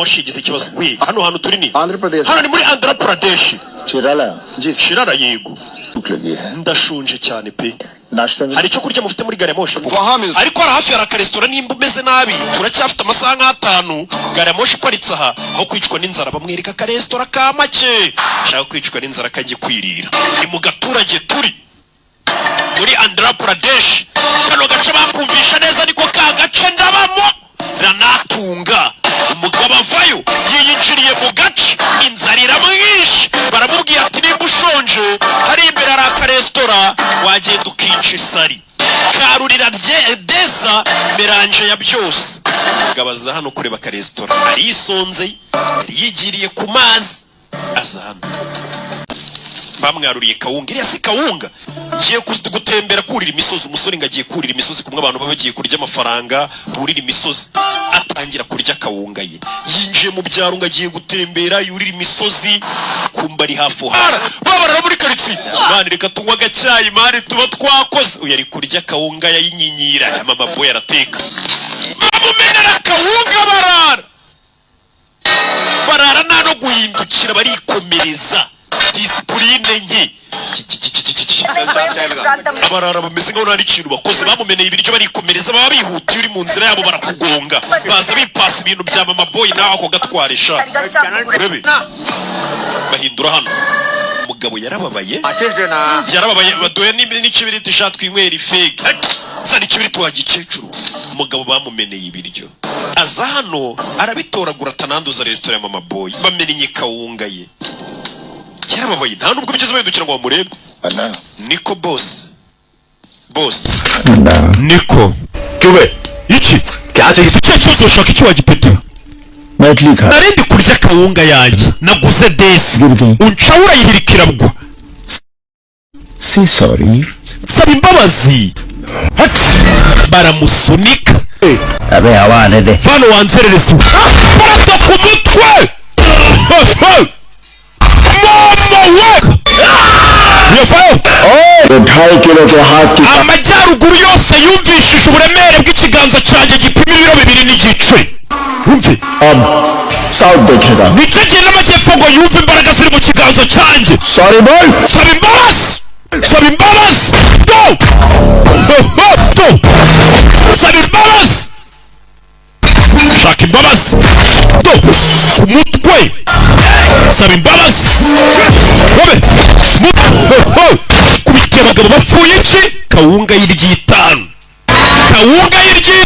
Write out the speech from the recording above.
Moshi yagize ikibazo. We hano hantu turi ni Andhra Pradesh. Hano ni muri Andhra Pradesh. Shirala. Shirala yego. Ndashonje cyane pe. Hari cyo kurya mufite muri gare moshi. Ariko ara hafi ya restaurant nimba umeze nabi. Uracyafite amasaha nk'atanu. Gare moshi paritsa aha aho kwicwa n'inzara bamwereka ka restaurant ka make. Shaka kwicwa n'inzara kajye kwirira. Ni mu gaturage turi muri Andhra Pradesh. Kano gace bakumvisha neza niko ka gace ndabamo. Ranatunga umugabo avayo yiyiciriye mu gace inzara iramwishe. Baramubwiye ati nimba ushonje hari imbere ari aka restaurant wagenda ukica isari. Karurira deza meranje ya byose. Gabaza hano kureba ka restaurant arisonze yigiriye ku mazi aza hano. Bamwaruriye kawunga iriya si kawunga. Ngiye gutembera kurira imisozi. Umusore ngagiye kurira imisozi kumwe abantu babagiye kurya amafaranga burira imisozi. Atangira kurya kawunga ye. Yinjiye mu byaro ngagiye gutembera yurira imisozi kumba ari hafu hara. Babara muri karitsiye. Mani reka tunywa gacyayi mani tuba twakoze. Uyu ari kurya kawunga yayinyinyira ya mama boy arateka. Bamumenera kawunga barara. Barara nta no guhindukira barikomereza. Discipline nke. Abarara bameze nkaho nta n'ikintu bakoze. Bamumeneye ibiryo barikomereza baba bihutiye uri mu nzira yabo barakugonga. Baza bipasa ibintu bya mama boy nawe ako gatwarisha. Rebe bahindura hano. Umugabo yarababaye. Yarababaye badoye n'ikibiriti shatwinywera ifege. Sari ikibiriti wagikecuru. Umugabo bamumeneye ibiryo. Aza hano arabitoragura atananduza restaurant ya mama boy. Bamenye kawunga ye. Yarababaye nta nubwo bigeze bahindukira ngo bamurebe. Niko boss. Niko kube iki cyaje gitekerezo ushaka icyo wagipeta. Narindi kurya kawunga yanjye naguze desi unshawura yihirikira bwa. Si sorry. Saba imbabazi. Baramusunika. Abe abana de. Fano wanzerereza. Barata ku mutwe. Amajyaruguru yose yumvishije uburemere bw'ikiganza cyanjye gipima ibiro 2 n'igice. Yumve South dekega. Nicyo gihe n'amajyepfo ngo yumve imbaraga ziri mu kiganza cyanjye. Sorry boy. Saba imbabazi. Saba imbabazi. Saba imbabazi. Shaka imbabazi. Ku mutwe. Saba imbabazi. Kubitera abagabo bapfuye iki? Kawunga y'iryi 5. Kawunga y'iryi